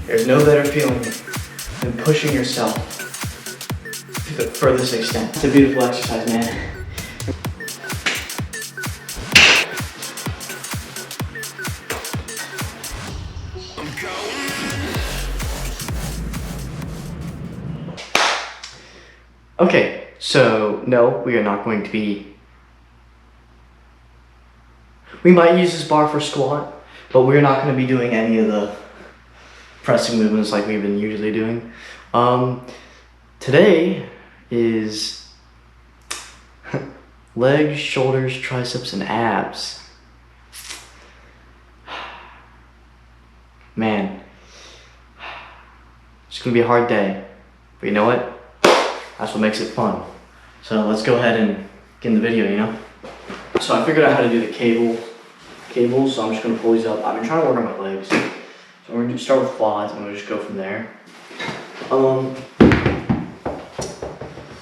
There's no better feeling than pushing yourself to the furthest extent. It's a beautiful exercise, man. Okay, so no, we are not going to be... We might use this bar for squat, but we're not going to be doing any of the pressing movements like we've been usually doing. Today is legs, shoulders, triceps, and abs. Man, it's going to be a hard day, but you know what? That's what makes it fun. So let's go ahead and get in the video, you know? So I figured out how to do the cables, so I'm just gonna pull these up. I've been trying to work on my legs. So we're gonna start with quads and we'll just go from there.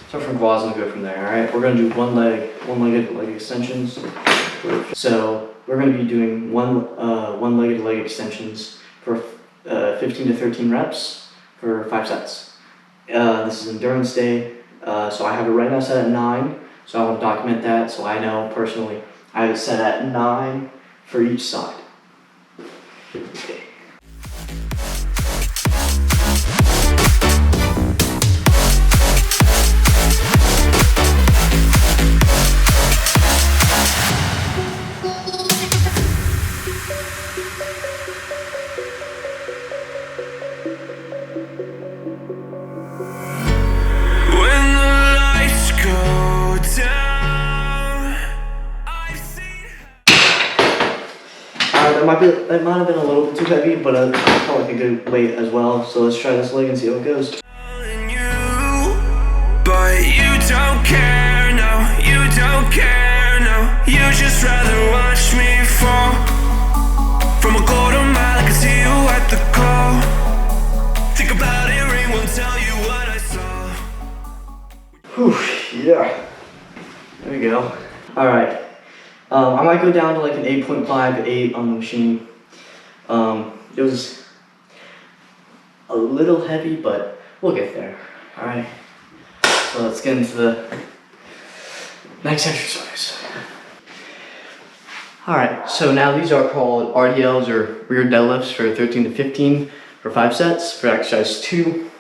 Start from quads and go from there, alright? We're gonna do one-legged leg extensions. So we're gonna be doing one-legged leg extensions for 15 to 13 reps for 5 sets. This is endurance day, so I have it right now set at 9, so I want to document that so I know personally I have it set at 9 for each side. Okay. That might have been a little bit too heavy, but I felt like a good weight as well. So let's try this leg and see how it goes. But you don't care, no, you don't care, no. You just rather watch me fall from a quarter mile. I can see you at the call. Think about it, ring won't tell you what I saw. Whew, yeah. There we go. All right. I might go down to like an 8.5, 8 on the machine. It was a little heavy, but we'll get there. All right. So let's get into the next exercise. All right. So now these are called RDLs or rear deadlifts for 13 to 15 for 5 sets for exercise 2.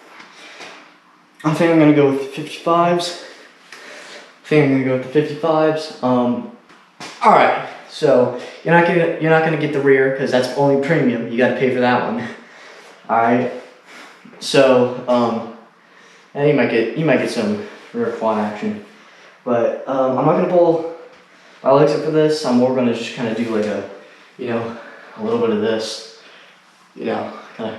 I think I'm gonna go with the 55s. All right, so you're not gonna get the rear because that's only premium. You got to pay for that one. All right, so and you might get some rear quad action, but I'm not gonna pull my legs up for this. I'm more gonna just kind of do like a little bit of this, kind of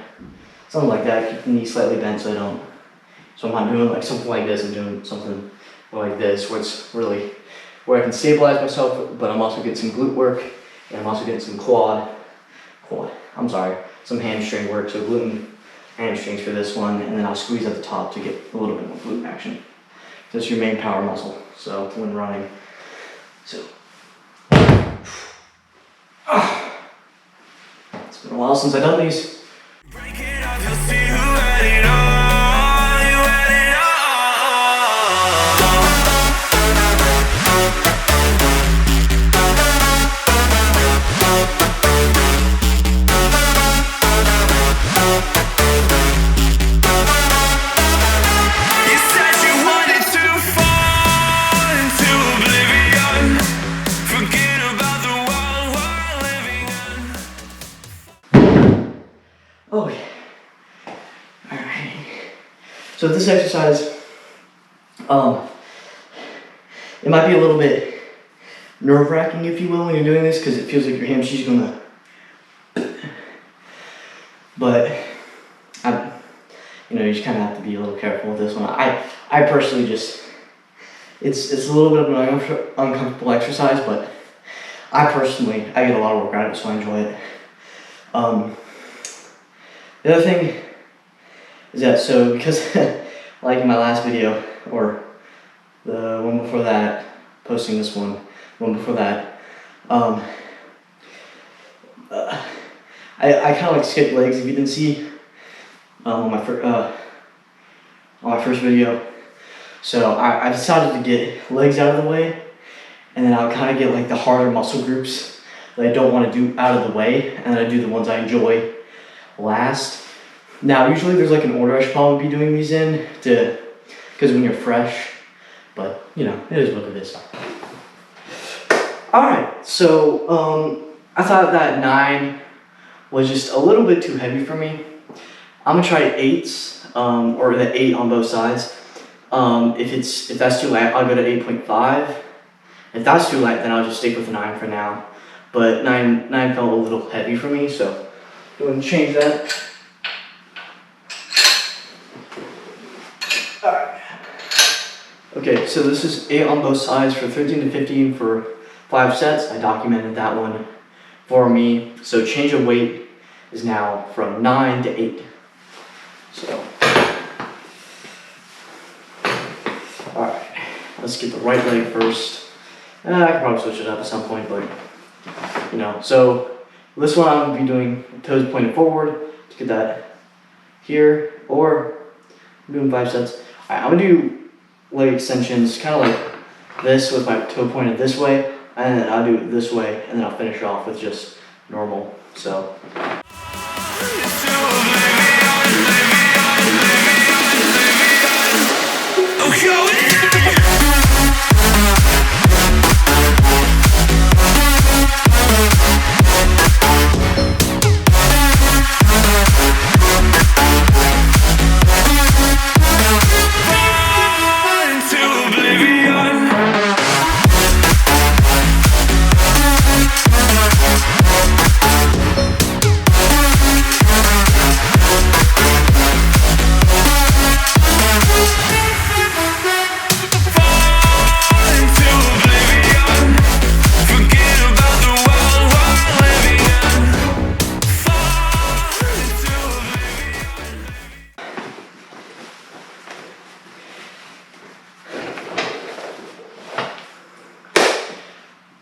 something like that. Keep the knee slightly bent so I don't. So I'm not doing like something like this. I'm doing something like this where it's really. Where I can stabilize myself, but I'm also getting some glute work, and I'm also getting some some hamstring work. So glute and hamstrings for this one, and then I'll squeeze at the top to get a little bit more glute action. That's your main power muscle, so when running. So, it's been a while since I've done these. Break it up, you'll see who had it all. Oh yeah. Alright. So with this exercise, it might be a little bit nerve-wracking, if you will, when you're doing this, because it feels like your hamstring's gonna. But you just kind of have to be a little careful with this one. I personally just, it's a little bit of an uncomfortable exercise, but I get a lot of work out of it, so I enjoy it. The other thing is that, so because like in my last video, or the one before that, posting this one before that, I kind of like skipped legs. If you didn't see on my first video. So I decided to get legs out of the way, and then I'll kind of get like the harder muscle groups that I don't want to do out of the way, and then I do the ones I enjoy last. Now, usually there's like an order I should probably be doing these in, because when you're fresh, but you know, it is what it is. Alright, so I thought that 9 was just a little bit too heavy for me. I'm gonna try 8s, or the 8 on both sides. If that's too light, I'll go to 8.5. If that's too light, then I'll just stick with 9 for now. But 9 felt a little heavy for me, so go ahead and change that. Alright. Okay, so this is 8 on both sides for 13 to 15 for 5 sets. I documented that one for me. So change of weight is now from 9 to 8. So, alright, let's get the right leg first. I could probably switch it up at some point, but you know, so this one I'm going to be doing toes pointed forward to get that here, or I'm doing 5 sets. Alright, I'm going to do leg extensions kind of like this with my toe pointed this way, and then I'll do it this way, and then I'll finish off with just normal. So.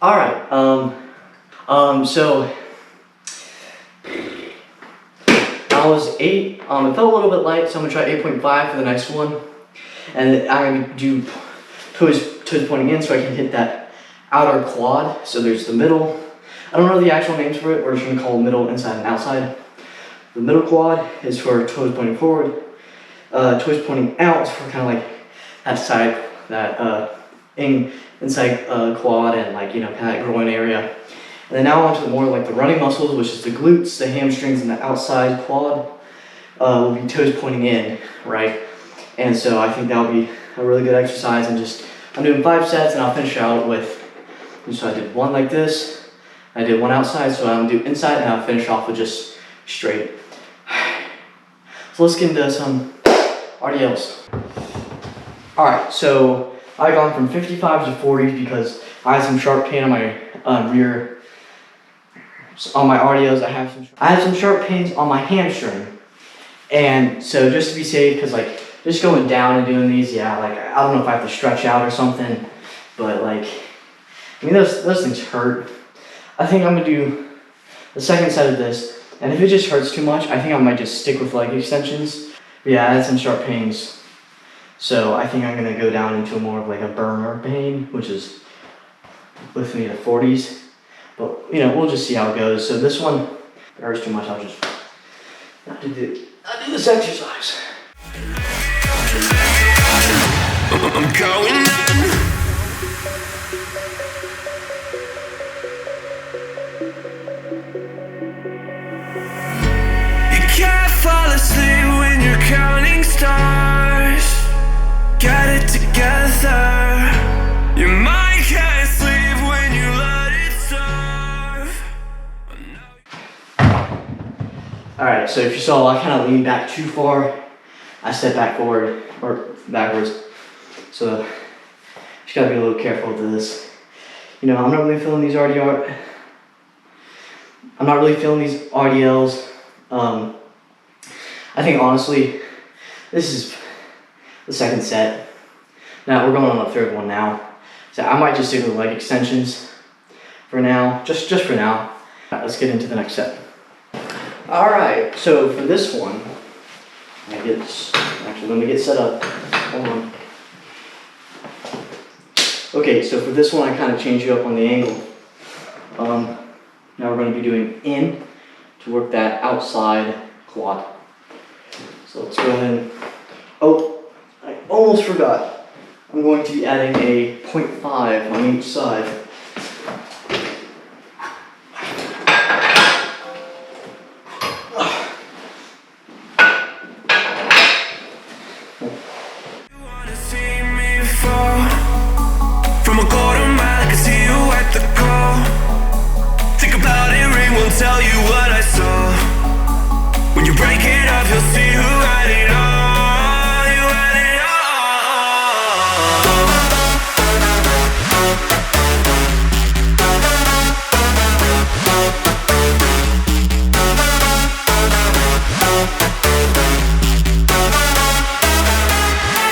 Alright, so that was 8. It felt a little bit light, so I'm gonna try 8.5 for the next one. And I'm gonna do toes pointing in so I can hit that outer quad. So there's the middle. I don't know the actual names for it. We're just gonna call middle, inside, and outside. The middle quad is for toes pointing forward. Toes pointing out is for kind of like that side, that inside quad and like, you know, kind of that groin area. And then now onto the more like the running muscles, which is the glutes, the hamstrings, and the outside quad will be toes pointing in, right? And so I think that'll be a really good exercise. And just, I'm doing 5 sets, and I'll finish out with, so I did 1 like this, I did 1 outside, so I'm gonna do inside, and I'll finish off with just straight. So let's get into some RDLs. Alright, so I've gone from 55 to 40 because I had some sharp pain on my rear, on my RDLs. I had some sharp pains on my hamstring, and so just to be safe, because like just going down and doing these, yeah, like I don't know if I have to stretch out or something, but like, I mean those things hurt. I think I'm gonna do the second set of this, and if it just hurts too much, I think I might just stick with leg extensions. But yeah, I had some sharp pains. So I think I'm gonna go down into more of like a burner pain, which is with me in the 40s. But you know, we'll just see how it goes. So this one, if it hurts too much, I'll just not do this exercise. I'm going on. You can't fall asleep when you're counting stars. Get it together. Your mind can't sleep when you let it serve. Alright, so if you saw, I kind of leaned back too far. I stepped back forward, or backwards. So, just gotta be a little careful with this. You know, I'm not really feeling these RDLs. I think honestly, this is the second set. Now we're going on the third one now. So I might just stick with leg extensions for now, just for now. All right, let's get into the next set. All right, so for this one, Actually, let me get set up. Hold on. Okay, so for this one, I kind of changed you up on the angle. Now we're going to be doing in to work that outside quad. So let's go ahead and, oh, I almost forgot. I'm going to be adding a 0.5 on each side. Tell you what I saw. When you break it up, you'll see who had it all. You had it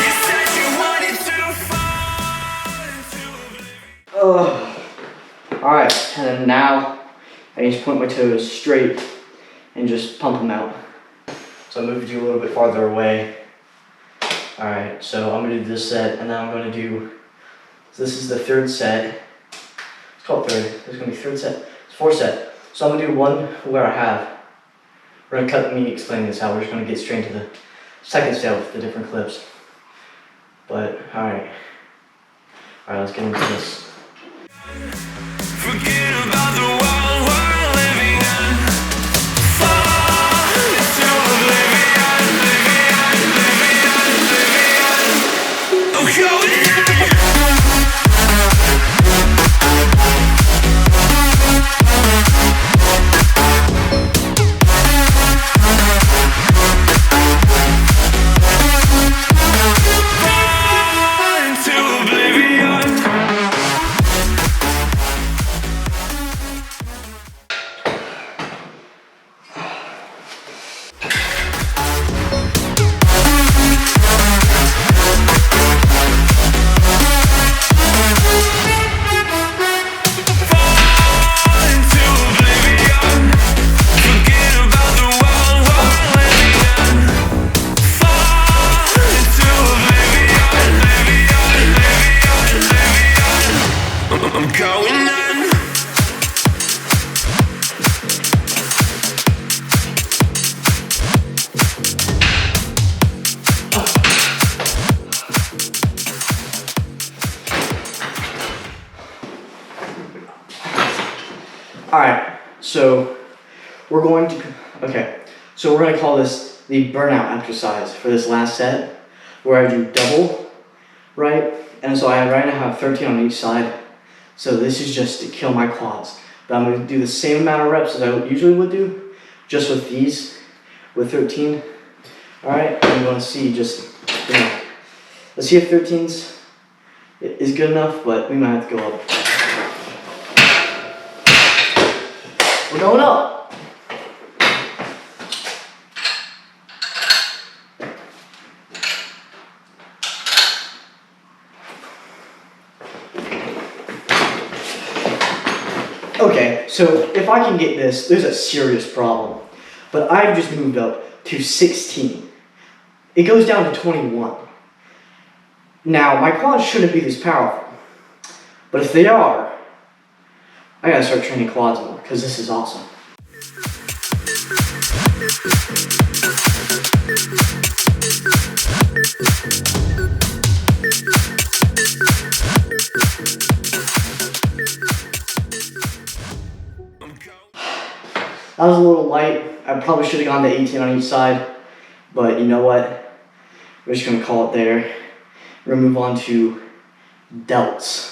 You said you wanted to fall into oblivion. Alright, and then now I just point my toes straight and just pump them out. So I moved you a little bit farther away. Alright, so I'm going to do this set, and then I'm going to do, so this is the third set. It's called third. There's going to be third set. It's fourth set. So I'm going to do one where I have. We're going to cut me explaining this out. We're just going to get straight into the second set with the different clips. But, alright. Alright, let's get into this. Forget about the world we're living in. Fall into oblivion, oblivion, oblivion. I'm going in. Fall into oblivion. I'm going in. Alright, so we're going to call this the burnout exercise for this last set, where I do double, right? And so right now I have 13 on each side. So this is just to kill my quads. But I'm going to do the same amount of reps as I usually would do, just with these, with 13. Alright, I'm going to see just, let's see if 13's is good enough, but we might have to go up. We're going up. Okay, so if I can get this, there's a serious problem. But I've just moved up to 16. It goes down to 21. Now, my quads shouldn't be this powerful. But if they are, I gotta start training quads more, because this is awesome. That was a little light. I probably should have gone to 18 on each side, but you know what? We're just gonna call it there. We're gonna move on to delts.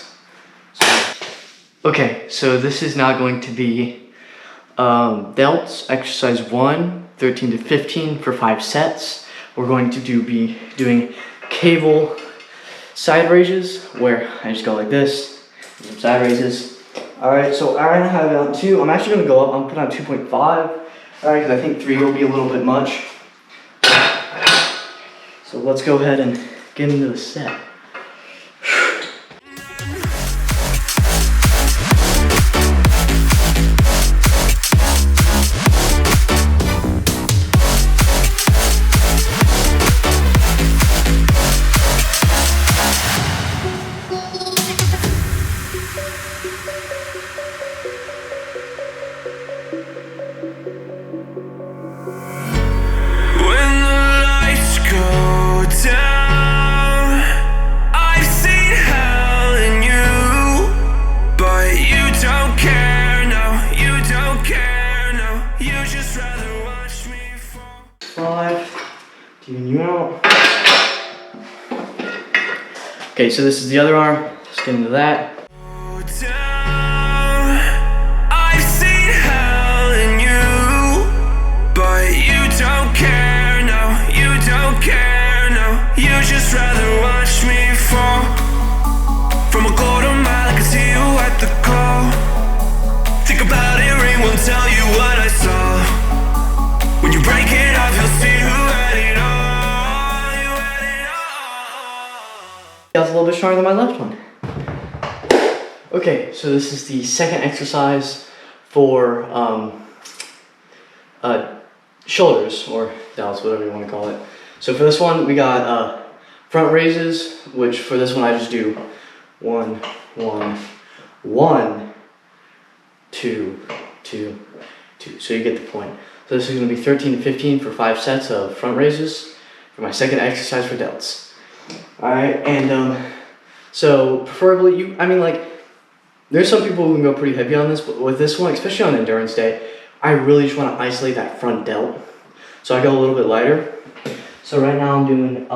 Okay, so this is now going to be delts, exercise 1, 13 to 15 for 5 sets. We're going to be doing cable side raises, where I just go like this, some side raises. Alright, so I right now have it on 2. I'm actually going to go up. I'm going to put on 2.5. Alright, because I think 3 will be a little bit much. So let's go ahead and get into the set. When the lights go down, I've seen hell in you, but you don't care, no, you don't care, no, you just rather watch me fall. 5, even you out. Okay, so this is the other arm. Let's get into that. I've seen hell in you, but you don't care, no, you don't care, no, you just rather watch me fall. From a quarter mile, I can see you at the call. Think about it, ring won't tell you what I saw. When you break it off, you'll see who had it all. You had it all. That was a little bit stronger than my left one. Okay, so this is the second exercise for shoulders, or delts, whatever you want to call it. So for this one, we got front raises, which for this one I just do 1, 1, 1, 2, 2, 2. So you get the point. So this is going to be 13 to 15 for 5 sets of front raises for my second exercise for delts. Alright, and so preferably there's some people who can go pretty heavy on this, but with this one, especially on endurance day, I really just want to isolate that front delt. So I go a little bit lighter. So right now I'm doing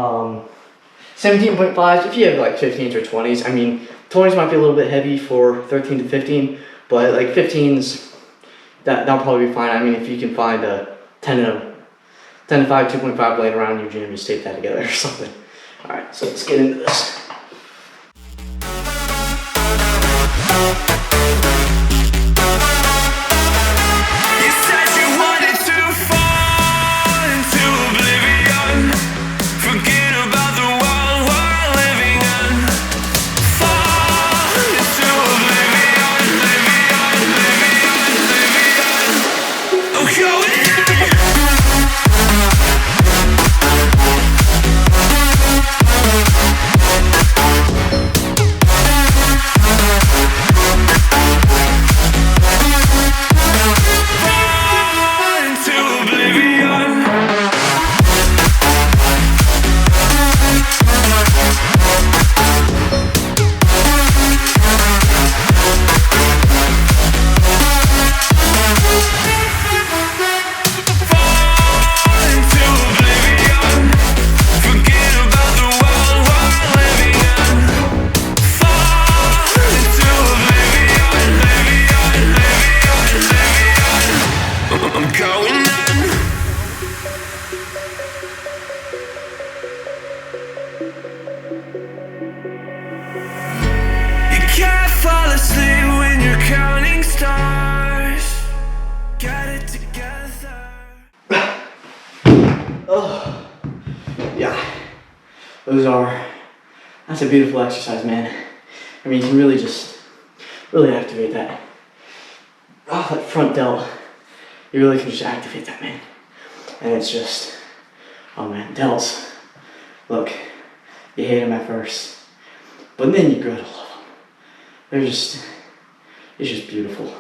17.5s. If you have like 15s or 20s, I mean 20s might be a little bit heavy for 13 to 15, but like 15s, that'll probably be fine. I mean, if you can find a 10 to 5, 2.5 laying around in your gym, just tape that together or something. All right, so let's get into this. You said you wanted to fall into oblivion. Forget about the world we're living in. Fall into oblivion, oblivion, oblivion, oblivion. I'm going in. Oh, yeah, that's a beautiful exercise, man. I mean, you can really activate that. Oh, that front delt, you really can just activate that, man. And it's just, oh man, delts, look, you hate them at first, but then you grow to love them. It's just beautiful.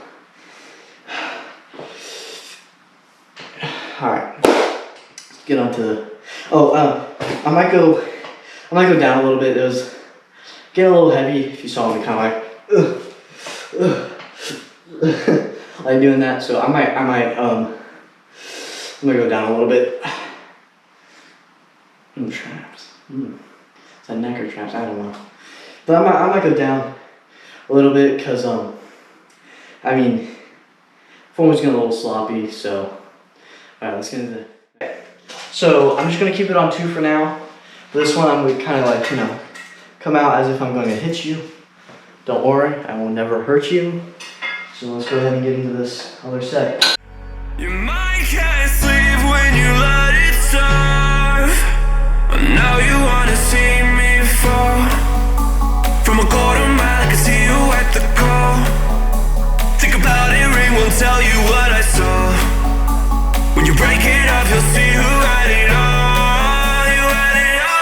All right, let's get on to the, I might go down a little bit. It was getting a little heavy. If you saw me kind of like doing that, so I'm gonna go down a little bit. Traps. Is that neck or traps? I don't know. But I might go down a little bit because I mean, form was getting a little sloppy. So all right, let's get into it. So I'm just gonna keep it on 2 for now. For this one, I'm gonna kind of like, come out as if I'm going to hit you. Don't worry, I will never hurt you. So let's go ahead and get into this other set. Your mind can't sleep when you let it serve. Now you wanna see me fall. From a quarter mile, I can see you at the call. Think about it, ring won't tell you what I saw. When you break it off, you'll see who had it all. You had it all.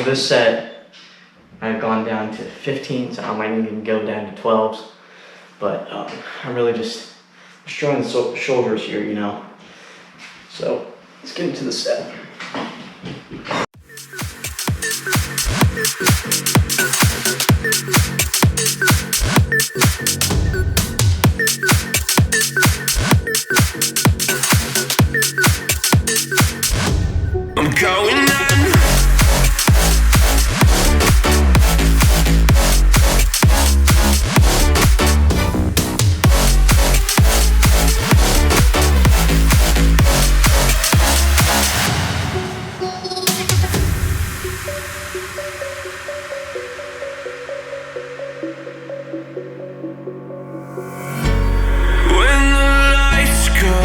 this set, I've gone down to 15s. I might even go down to 12s. But I'm really just destroying the shoulders here, you know. So let's get into the set. I'm going on. When the lights go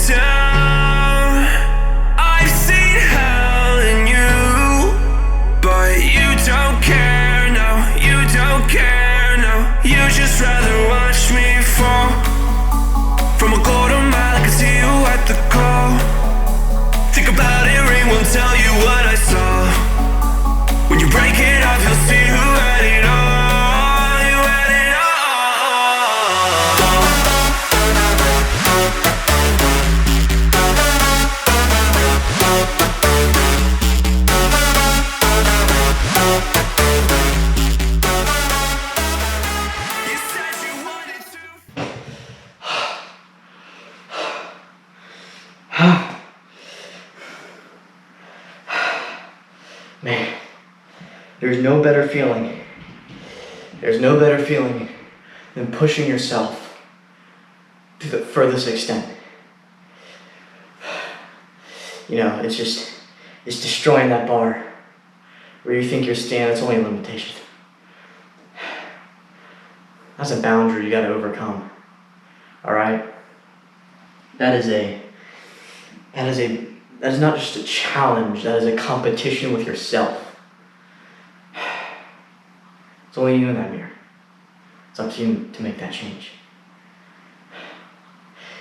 down, I've seen hell in you, but you don't care, no, you don't care, no. You just rather watch me fall from a quarter mile. I can see you at the call. Think about it, ring won't tell you what I saw. When you break it off, you'll see who had it all. You had it all. You said you wanted to. Man, there's no better feeling. There's no better feeling than pushing yourself to the furthest extent. You know, it's destroying that bar where you think you're standing. That's only a limitation. That's a boundary you gotta overcome. Alright? That is not just a challenge, that is a competition with yourself. It's only you in that mirror. It's up to you to make that change.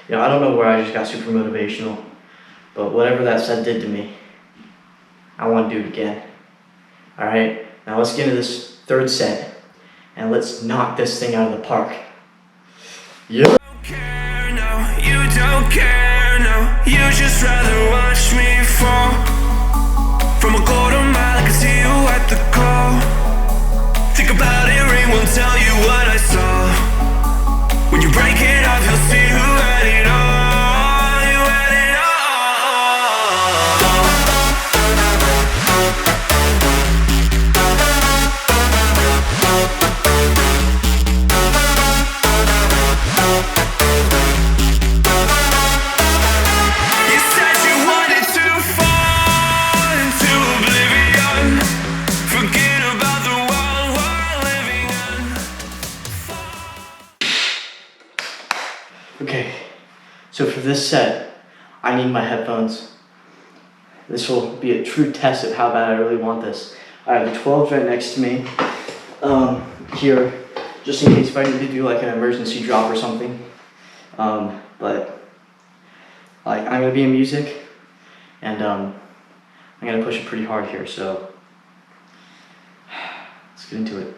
You know, I don't know where I just got super motivational, but whatever that set did to me, I want to do it again. Alright, now let's get into this third set, and let's knock this thing out of the park. Yeah. You don't care, no. You just rather watch me fall from a quarter mile. I can see you at the call. Think about it, ring won't tell you what I saw. When you break it off, you'll see who had it all. You had it all. You said you wanted to fall into oblivion. Forget about the world we're living in. Okay, so for this set, I need my headphones. This will be a true test of how bad I really want this. I have the 12s right next to me, here, just in case if I need to do like an emergency drop or something. But like I'm gonna be in music, and I'm gonna push it pretty hard here. So let's get into it.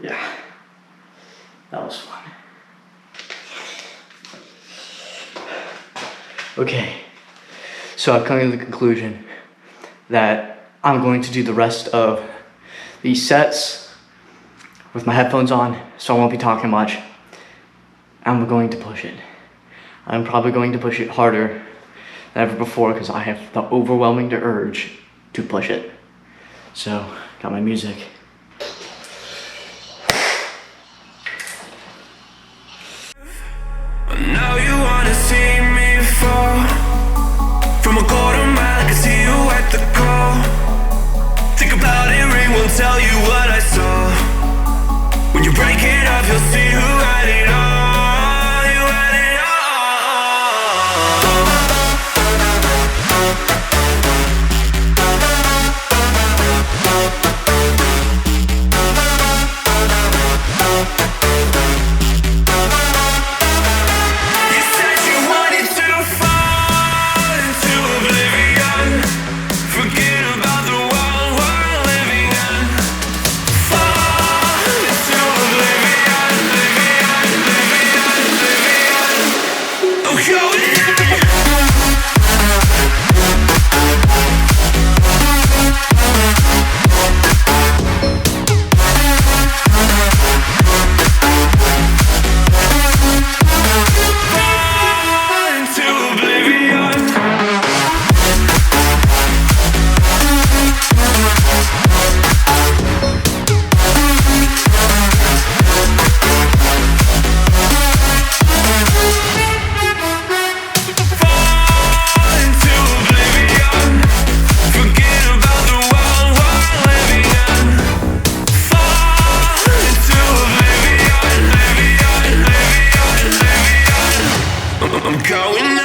yeah, that was fun. Okay, so I've come to the conclusion that I'm going to do the rest of these sets with my headphones on, so I won't be talking much. I'm going to push it. I'm probably going to push it harder than ever before because I have the overwhelming urge to push it. So, got my music. Now you wanna see me fall from a quarter mile, I can see you at the call. Think about it, ring won't tell you what I saw. When you break it up, you'll see who had it all. You had it all. You said you wanted to fall into oblivion. Forget about the world we're living in. Fall into oblivion, oblivion, oblivion, oblivion. Oh, going fall into oblivion. Fall into oblivion. Forget about the world we're living in. Fall into oblivion, oblivion, oblivion, oblivion. I'm going in.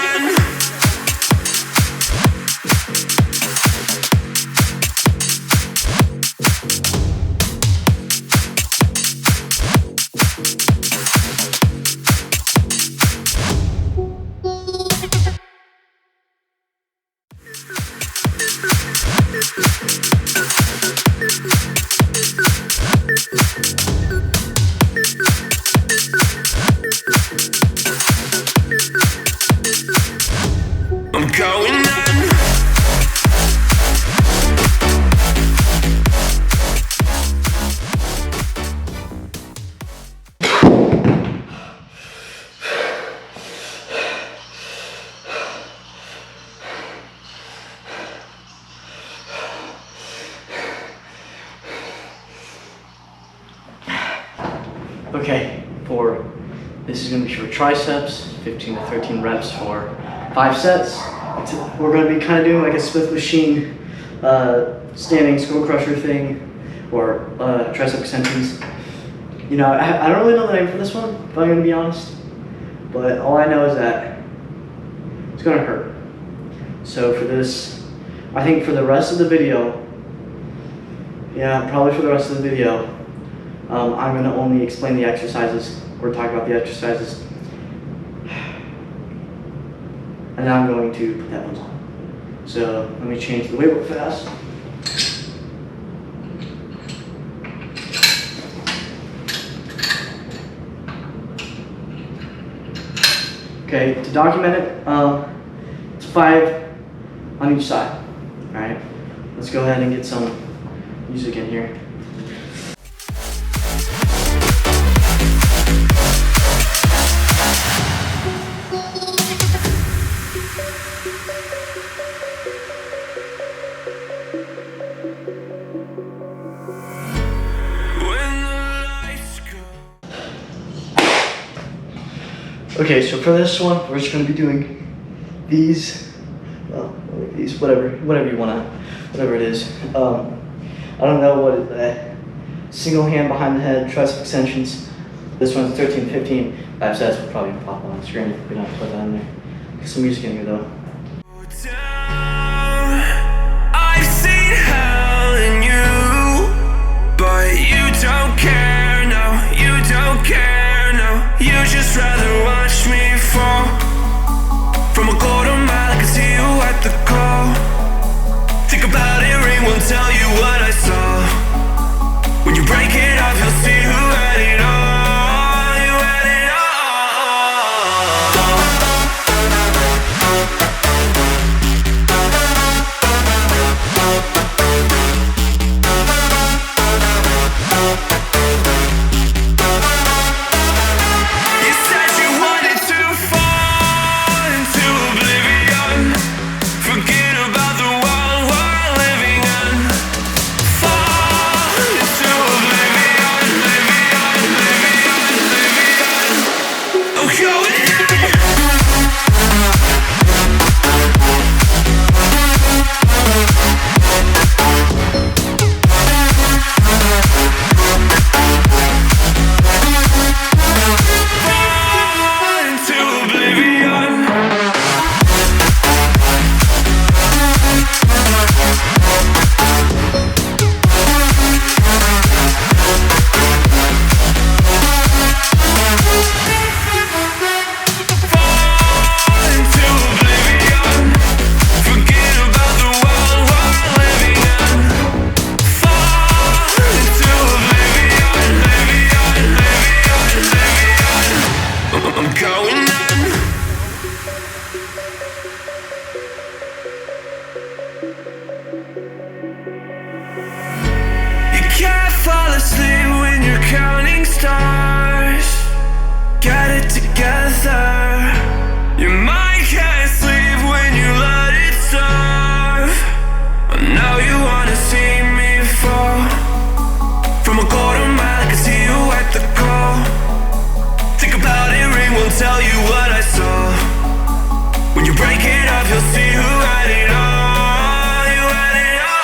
I'm going in. Okay, this is gonna be for triceps, 15 to 13 reps for 5 sets. We're gonna be kind of doing like a Smith machine standing skull crusher thing, or tricep extensions. You know, I don't really know the name for this one, if I'm gonna be honest, but all I know is that it's gonna hurt. So for this, I think for the rest of the video, yeah, probably for the rest of the video, I'm going to only explain the exercises or talk about the exercises, and now I'm going to put that one on. So let me change the weight real fast. Okay, to document it, it's 5 on each side. All right, let's go ahead and get some music in here. Okay, so for this one, we're just going to be doing these, well, these, whatever you want to, whatever it is. I don't know what it is, single hand behind the head, tricep extensions. This one's 13, 15, 5 sets will probably pop on the screen. We don't have to put that in there. Get some music in here though. I've seen hell in you, but you don't care, no, you don't care, no. You just rather watch me fall from a quarter mile, I can see you at the call. Think about it, ring won't tell you what I saw. When you break it off, you'll see who You can't fall asleep when you're counting stars. Get it together. Your mind can't sleep when you let it starve. And now you wanna see me fall. From a quarter mile I can see you at the call. Think about it, ring won't tell you what I saw. When you break it up, you'll see who had it all. You had it all.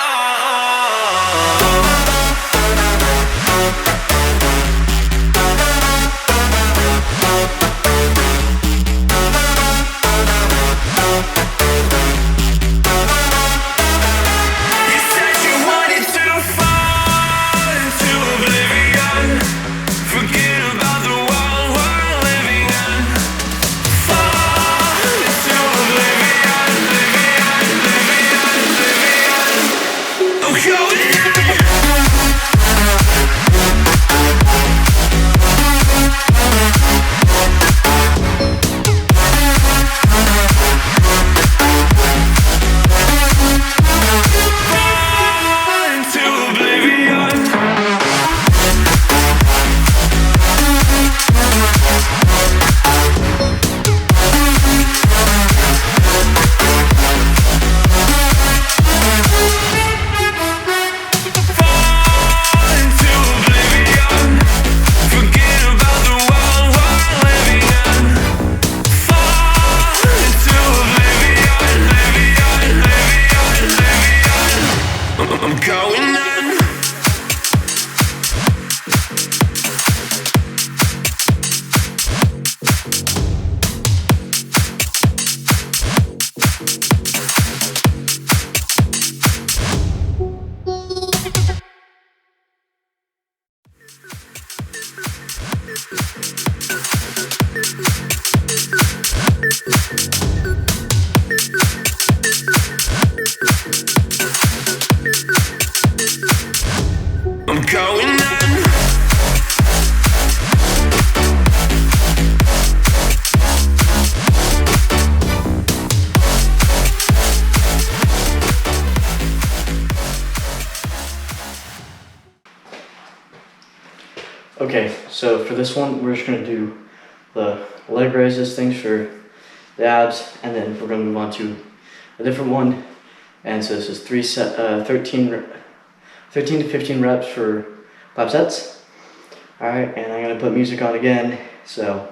You said you wanted to fall into oblivion. Forget about the world we're living in. Fall into oblivion, oblivion, oblivion, oblivion. I'm going in. Fall into oblivion. Fall into oblivion. Forget about the world we're living in. Fall into oblivion, oblivion, oblivion, oblivion. I'm going in. I'm going in. Okay, so for this one, we're just gonna do the leg raises things for the abs, and then we're gonna move on to a different one. And so this is 13 to 15 reps for 5 sets. All right, and I'm gonna put music on again, so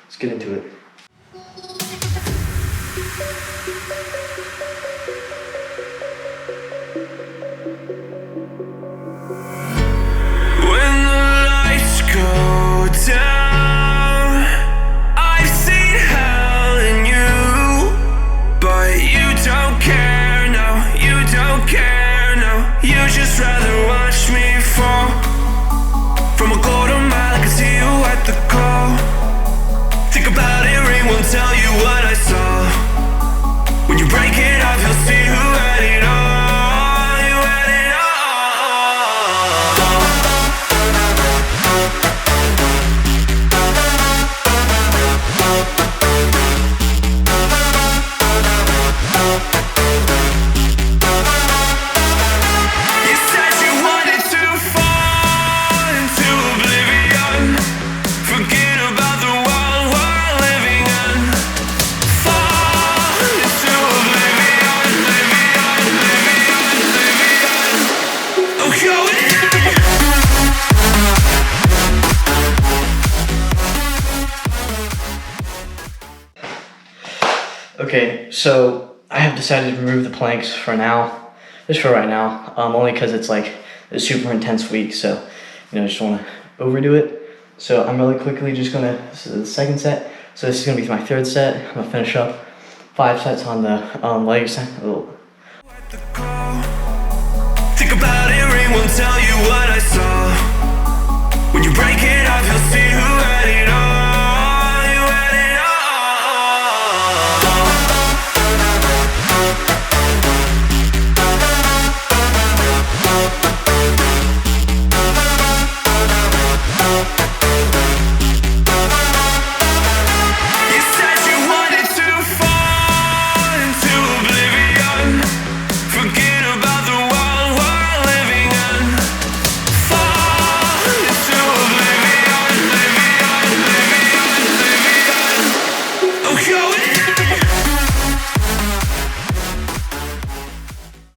let's get into it. When the lights go down, I've seen hell in you, but you don't care, no, you don't care, no. You just rather watch me fall. From a quarter mile I can see you at the call. Think about it, ring won't tell you what I saw. When you break it up, you'll see who had it all. You had it all. You said you wanted to fall into oblivion. Forget about the world we're living in. Fall into oblivion, oblivion, oblivion, oblivion. I'm going in. Okay, so I have decided to remove the planks for now, just for right now, only because it's like a super intense week, so I just want to overdo it. So I'm really quickly just gonna, this is the second set, so this is gonna be my third set. I'm gonna finish up 5 sets on the leg extension. At the call. Think about it, ring won't tell you what I saw.